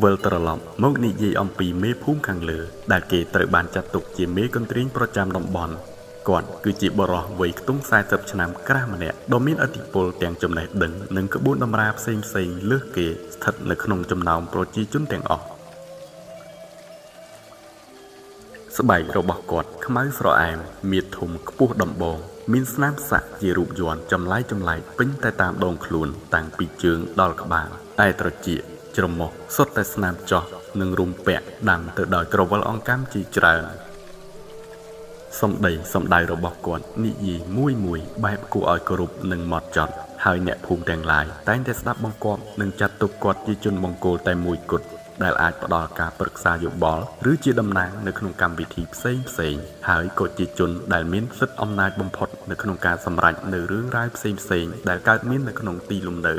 វិលត្រឡប់មកនិយាយអំពីមេភូមិខាងលើដែលគេត្រូវបានចាត់ទុកជាមេកន្ទ្រីងប្រចាំតំបន់គាត់គឺជាបរិះវ័យខ្ទង់40ឆ្នាំក្រាស់ម្នាក់ដ៏មានឥទ្ធិពលទាំងចំណេះដឹងនិងក្បួនតម្រាផ្សេងលើសគេស្ថិតនៅក្នុងចំណោមប្រជាជនទាំងអស់ស្បែករបស់គាត់ខ្មៅស្រអែមមាឌធំខ្ពស់ដំបងមានស្នាមសាក់ជារូបយ័ន្តចម្លែកពេញតែតាមដងខ្លួនតាំងពីជើងដល់ក្បាលតែត្រចៀកច្រមុះសុទ្ធតែស្នាមចោះនិងរុំពាក់ដាំទៅដោយក្រវិលអង្កាំជាច្រើនសម្ដីរបស់គាត់និយាយមួយបែបគួរឲ្យគោរពនិងហ្មត់ចត់ហើយអ្នកភូមិទាំងឡាយតែងតែស្ដាប់បង្គាប់និងចាត់ទុកគាត់ជាជនបង្គោលតែមួយគត់ដែលអាចផ្ដល់ការប្រឹក្សាយោបល់ឬជាតំណាងនៅក្នុងកម្មវិធីផ្សេងហើយក៏ជាជនដែលមានសិទ្ធិអំណាចបំផុតនៅក្នុងការសម្រេចនៅរឿងរ៉ាវផ្សេងដែលកើតមាននៅក្នុងទីលំនៅ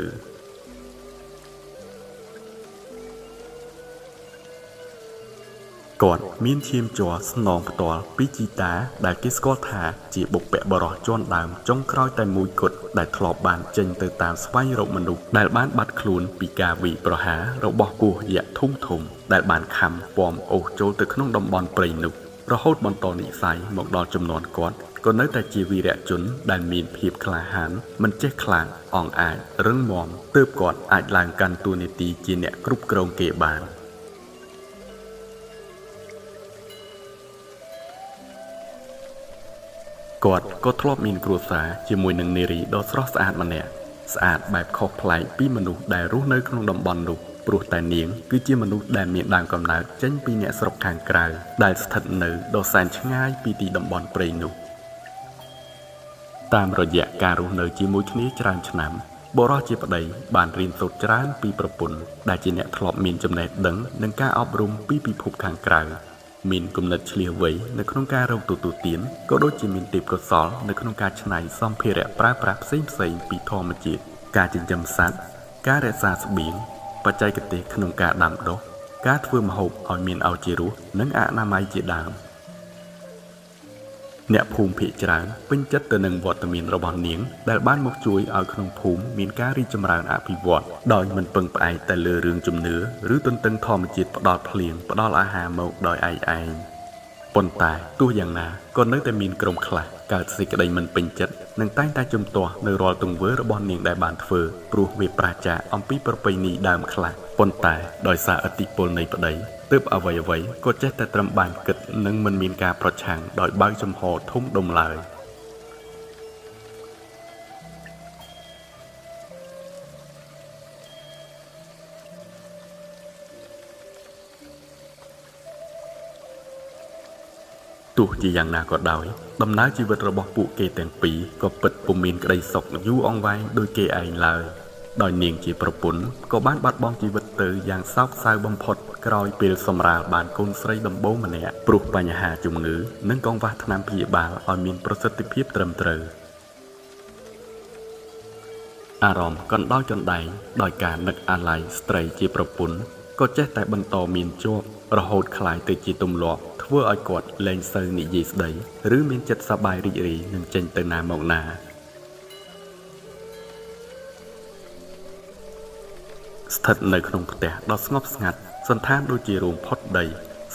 គាត់មានឈាមជ័រស្នងផ្ទាល់ពីជីតាដែលគេស្គាល់ថាជាបុព្វបុរសជាន់ដើមចុងក្រោយតែមួយគត់ដែលធ្លាប់បានចេញទៅតាមស្វែងរកមនុស្សដែលបានបាត់ខ្លួនពីការវាយប្រហាររបស់ពស់យក្សធំដែលបានខំពំអូសចូលទៅក្នុងតំបន់ព្រៃនោះរហូតបន្តនិស្ស័យមកដល់ចំនួនគាត់ក៏នៅតែជាវីរៈជនដែលមានភាពក្លាហានមិនចេះខ្លាចអង់អាចរឹងមាំទើបគាត់អាចឡើងកាន់តួនាទីជាអ្នកគ្រប់គ្រងគេបានគាត់ក៏ធ្លាប់មានគ្រួសារជាមួយនឹងនារីដ៏ស្រស់ស្អាតម្នាក់ស្អាតបែបខុសប្លែកពីមនុស្សដែលរស់នៅក្នុងតំបន់នោះព្រោះតែនាងគឺជាមនុស្សដែលមានដើមកំណើតចេញពីអ្នកស្រុកខាងក្រៅដែលស្ថិតនៅដ៏សែនឆ្ងាយពីទីតំបន់ព្រៃនោះតាមរយៈការរស់នៅជាមួយគ្នាច្រើនឆ្នាំបុរសជាប្តីបានរៀនសូត្រច្រើនពីប្រពន្ធដែលជាអ្នកធ្លាប់មានចំណេះដឹងនិងការអប់រំពីពិភពខាងក្រៅមានគំនិតឆ្លៀសវៃនៅក្នុងការរកទទួលទានក៏ដូចជាមានទេពកោសល្យនៅក្នុងការច្នៃសម្ភារៈប្រើប្រាស់ផ្សេងពីធម្មជាតិការចិញ្ចឹមសត្វការរក្សាស្បៀងបច្ចេកទេសក្នុងការដាំដុះការធ្វើម្ហូបឲ្យមានឱជារសនិងអនាម័យជាដើមអ្នកភូមិភាគច្រើនពេញចិត្តទៅនឹងវត្តមានរបស់នាងដែលបានមកជួយឲ្យក្នុងភូមិមានការរីកចម្រើនអភិវឌ្ឍដោយមិនពឹងផ្អែកតែលើរឿងជំនឿឬទន្ទឹងធម្មជាតិផ្ដល់ភ្លៀងផ្ដល់អាហារមកដោយឯងប៉ុន្តែទោះយ៉ាងណាក៏នៅតែមានក្រុមខ្លះកើតសេចក្តីមិនពេញចិត្តនិងតែងតែជំទាស់នៅរាល់ទង្វើរបស់នាងដែលបានធ្វើព្រោះវាប្រាចាកអំពីប្រពៃណីដើមខ្លះប៉ុន្តែដោយសារឥទ្ធិពលនៃប្តីទើបអ្វីក៏ចេះតែត្រឹមបានគិតនិងមិនមានការប្រឆាំងដោយបើកចំហធំដុំឡើយទោះជាយ៉ាងណាក៏ដោយដំណើរជីវិតរបស់ពួកគេទាំងពីរក៏ពិតពុំមានក្តីសុខយូរអង្វែងដូចគេឯងឡើយដោយនាងជាប្រពន្ធក៏បានបាត់បង់ជីវិតទៅយ៉ាងសោកសៅបំផុតក្រោយពេលសម្រាលបានកូនស្រីដំបូងម្នាក់ព្រោះបញ្ហាជំងឺនិងកង្វះថ្នាំព្យាបាលឲ្យមានប្រសិទ្ធភាពត្រឹមត្រូវអារម្មណ៍កណ្ដោចកណ្ដែងដោយការនឹកអាល័យស្ត្រីជាប្រពន្ធក៏ចេះតែបន្តមានជាប់រហូតក្លាយទៅជាទម្លាប់ធ្វើឲ្យគាត់លែងសូវនិយាយស្ដីឬមានចិត្តសប្បាយរីករាយនឹងចេញទៅណាមកណាស្ថិតនៅក្នុងផ្ទះដ៏ស្ងប់ស្ងាត់សន្តានដូចជារោងផុតដី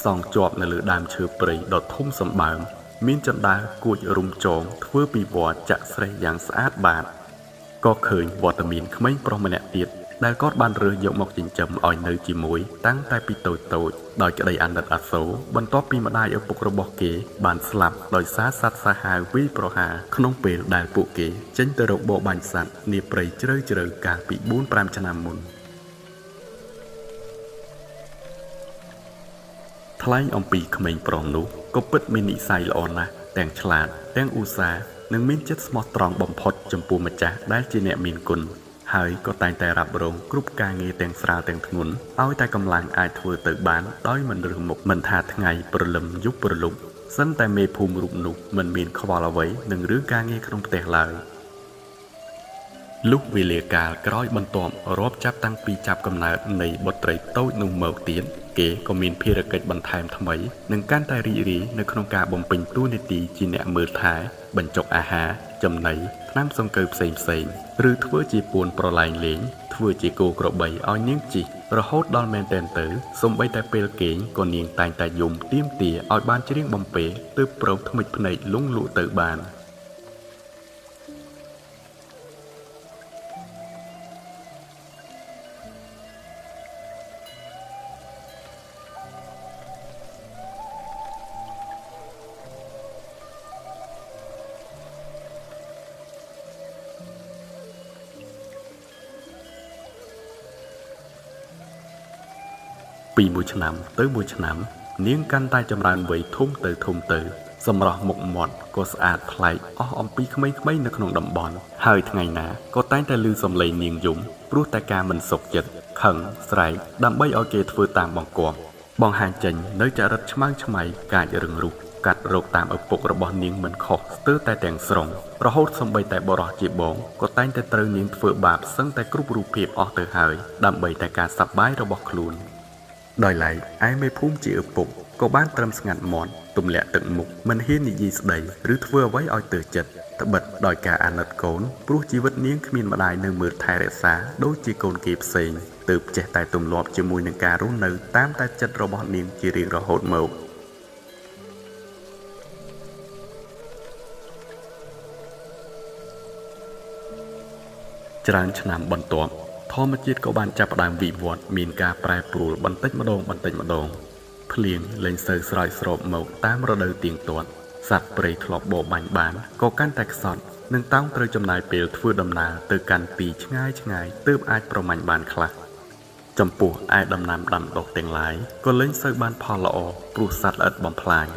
សង់ជាប់នៅលើដើមឈើព្រៃដ៏ធំសម្បើមមានជណ្ដើរគួចរុំចងធ្វើពីវល្លិចាក់ស្រេះយ៉ាងស្អាតបាតក៏ឃើញវត្តមានក្មេងប្រុសម្នាក់ទៀតដែលគាត់បានរើសយកមកចិញ្ចឹមឲ្យនៅជាមួយតាំងតែពីតូចដោយក្តីអាណិតអាសូរបន្ទាប់ពីម្ដាយឪពុករបស់គេបានស្លាប់ដោយសារសត្វសាហាវវាយប្រហារក្នុងពេលដែលពួកគេចេញទៅរកបរបាញ់សត្វនាព្រៃជ្រៅកាលពី 4-5 ឆ្នាំមុនថ្លែងអំពីក្មេងប្រុសនោះក៏ពិតមាននិស្ស័យល្អណាស់ទាំងឆ្លាតទាំងឧស្សាហ៍និងមានចិត្តស្មោះត្រង់បំផុតចំពោះម្ចាស់ដែលជាអ្នកមានគុណហើយក៏តែងតែរ៉ាប់រងគ្រប់ការងារទាំងស្រាលទាំងធ្ងន់ឲ្យតែកម្លាំងអាចធ្វើទៅបានដោយមិនរើសមុខមិនថាថ្ងៃព្រលឹមយប់ព្រលប់សិនតែមេភូមិរូបនោះមិនមានខ្វល់អ្វីនឹងរឿងការងារក្នុងផ្ទះឡើយលុះវេលាកាលក្រោយបន្ទាប់រាប់ចាប់តាំងពីចាប់កំណើតនៃបុត្រីតូចនោះមកទៀតគេក៏មានភារកិច្ចបន្ថែមថ្មីនិងកាន់តែរីករាយនៅក្នុងការបំពេញតួនាទីជាអ្នកមើលថែបញ្ចុកអាហារចំណីថ្នាំសង្កូវផ្សេងឬធ្វើជាពួនប្រឡែងលេង ធ្វើជាគោក្របីឲ្យនាងជីករហូតដល់មែនតែនទៅសំបីតែពេលគេងក៏នាងតែងតែយំទៀមទាឲ្យបានច្រៀងបំពេទើបព្រមថ្មិចភ្នែកលងលក់ទៅបានពីមួយឆ្នាំទៅមួយឆ្នាំនាងកាន់តែចម្រើនវ័យធំទៅសម្រស់មុខមាត់ក៏ស្អាតប្លែកអស់អំពីក្មេងៗនៅក្នុងតំបន់ហើយថ្ងៃណាក៏តែងតែឮសំឡេងនាងយំព្រោះតែការមិនសុខចិត្តខឹងស្រែកដើម្បីឲ្យគេធ្វើតាមបង្គាប់បង្ហាញចេញនៅចរិតឆ្មើងឆ្មៃកាចរឹងរូសកាត់រោគតាមឪពុករបស់នាងមិនខុសស្ទើរតែទាំងស្រុងរហូតសំបីតែបរោះជាបងក៏តែងតែត្រូវនាងធ្វើបាបសឹងតែគ្រប់រូបភាពអស់ទៅហើយដើម្បីតែការសប្បាយរបស់ខ្លួនដោយឡែកឯមេភូមិជាឪពុកក៏បានត្រឹមស្ងាត់មាត់ទម្លាក់ទឹកមុខមិនហ៊ាននិយាយស្ដីឬធ្វើអ្វីឲ្យទើសចិត្តត្បិតដោយការអាណិតកូនព្រោះជីវិតនាងគ្មានម្ដាយនៅមើលថែរក្សាដូចជាកូនគេផ្សេងទើបចេះតែទម្លាប់ជាមួយនឹងការរស់នៅតាមតែចិត្តរបស់នាងជារៀងរហូតមកច្រើនឆ្នាំបន្ទាប់ធម្មជាតិក៏បានចាប់ផ្ដើមវិវត្តមានការប្រែប្រួលបន្តិចម្ដងភ្លៀងលែងសូវស្រោចស្រពមកតាមរដូវទៀងទាត់សត្វព្រៃធ្លាប់បរបាញ់បានក៏កាន់តែខ្សត់នឹងតោងត្រូវចំណាយពេលធ្វើដំណើរទៅកាន់ទីឆ្ងាយទើបអាចប្រមាញ់បានខ្លះចំពោះឯដំណាំដាំដុះទាំងឡាយក៏លែងសូវបានផលល្អព្រោះសត្វល្អិតបំផ្លាញ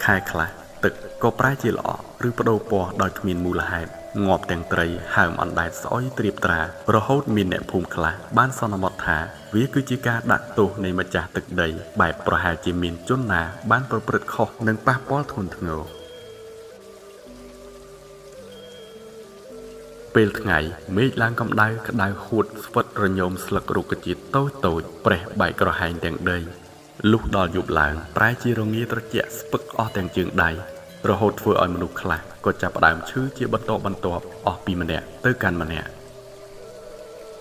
ខែខ្លះទឹកក៏ប្រែជាល្អក់ឬប្ដូរពណ៌ដោយគ្មានមូលហេតុងាប់ទាំងត្រីហើមអណ្ដែតស្អុយត្រៀបត្រារហូតមានអ្នកភូមិខ្លះបានសន្មតថាវាគឺជាការដាក់ទោសនៃម្ចាស់ទឹកដីបែបប្រហែលជាមានជនណាបានប្រព្រឹត្តខុសនិងប៉ះពាល់ធ្ងន់ធ្ងរពេលថ្ងៃមេឃឡើងកម្ដៅក្តៅហួតស្វិតរញោមស្លឹករុក្ខជាតិតូចប្រេះបែកក្រហែងទាំងដីលុះដល់យប់ឡើងប្រែជារងាត្រជាក់ស្ពឹកអស់ទាំងជើងដៃរហូតធ្វើឲ្យមនុស្សខ្លះក៏ចាប់ផ្ដើមឈឺជាបន្តបន្ទាប់អស់ពីម្នាក់ទៅកាន់ម្នាក់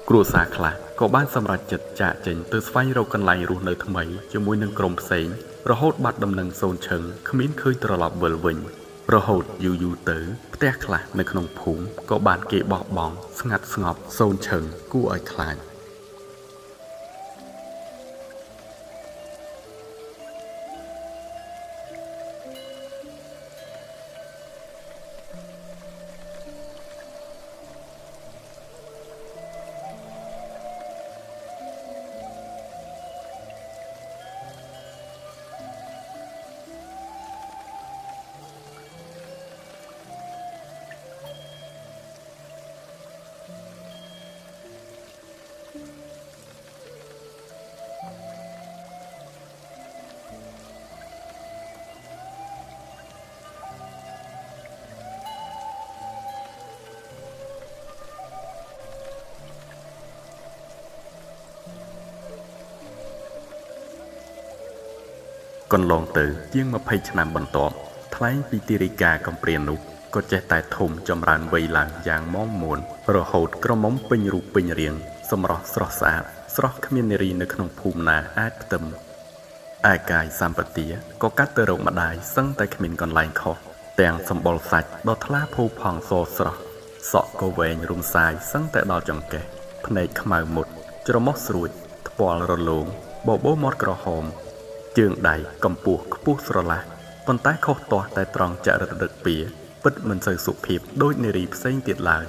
គ្រួសារខ្លះក៏បានសម្រេចចិត្តចាកចេញទៅស្វែងរកកន្លែងរស់នៅថ្មីជាមួយនឹងក្រុមផ្សេងរហូតបាត់ដំណឹងសូនឈឹងគ្មានឃើញត្រឡប់វិលវិញរហូតយូរទៅផ្ទះខ្លះនៅក្នុងភូមិក៏បានគេបោះបង់ស្ងាត់ស្ងប់សូនឈឹងគួរឲ្យខ្លាចកន្លងទៅជាង20ឆ្នាំបន្ទាប់ថ្លែងពីទីរាយការណ៍កំព្រានោះក៏ចេះតែធំចម្រើនវ័យឡើងយ៉ាងមាំមួនរហូតក្រមុំពេញរូបពេញរាងសម្រស់ស្រស់ស្អាតស្រស់គ្មាននារីនៅក្នុងភូមិណាអាចផ្ទឹមឯកាយសម្បទាក៏កាត់ទៅរកម្ដាយសឹងតែគ្មានកន្លែងខុសទាំងសម្បុរសាច់ដ៏ថ្លាភូផង់សស្រស់សក់ក៏វែងរំសាយសឹងតែដល់ចង្កេះភ្នែកខ្មៅមុតច្រមុះស្រួចថ្ពាល់រលោងបបោមាត់ក្រហមជើងដៃកម្ពស់ខ្ពស់ស្រឡះប៉ុន្តែខុសទាស់តែត្រង់ចរិតរឹកពីពិតមិនសូវសុភាពដូចនារីផ្សេងទៀតឡើយ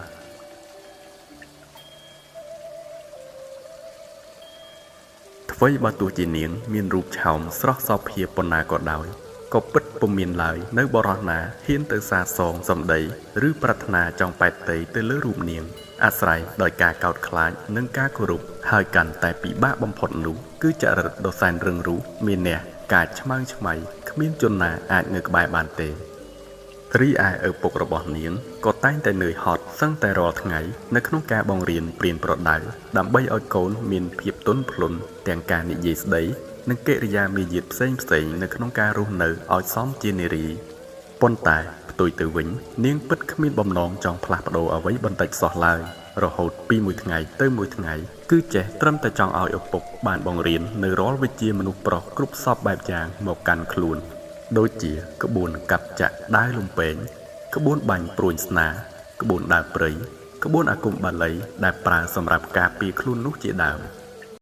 អ្វីបើទោះជានាងមានរូបឆោមស្រស់សោភាប៉ុណ្ណាក៏ដោយក៏ពិតពុំមានឡើយនៅបរិះណាហ៊ានទៅសាសងសម្ដីឬប្រាថ្នាចង់ប៉ែតតីទៅលើរូបនាងអាស្រ័យដោយការកោតខ្លាចនិងការគោរពហើយកាន់តែពិបាកបំផុតនោះគឺចរិតដ៏សែនរឹងរូសមានអ្នកកាចឆ្មើងឆ្មៃគ្មានជនណាអាចនៅក្បែរបានទេរីឯឪពុករបស់នាងក៏តែងតែនឿយហត់សឹងតែរាល់ថ្ងៃនៅក្នុងការបង្រៀនព្រានប្រដៅដើម្បីឲ្យកូនមានភាពទន់ភ្លន់ទាំងការនិយាយស្ដីនិងកិរិយាមារយាទផ្សេងនៅក្នុងការរស់នៅឲ្យសមជានារីប៉ុន្តែផ្ទុយទៅវិញនាងពិតគ្មានបំណងចង់ផ្លាស់ប្ដូរអ្វីបន្តិចសោះឡើយ រហូតពីមួយថ្ងៃទៅមួយថ្ងៃគឺចេះត្រឹមតែចង់ឲ្យឪពុកបានបង្រៀននៅរាល់វិជ្ជាមនុស្សប្រុសគ្រប់សពបែបយ៉ាងមកកាន់ខ្លួនដូចជាក្បួនកាប់ចាក់ដាវលំពេងក្បួនបាញ់ព្រួញស្នាក្បួនដើរព្រៃក្បួនអាគមបាលីដែលប្រើសម្រាប់ការពារខ្លួននោះជាដើម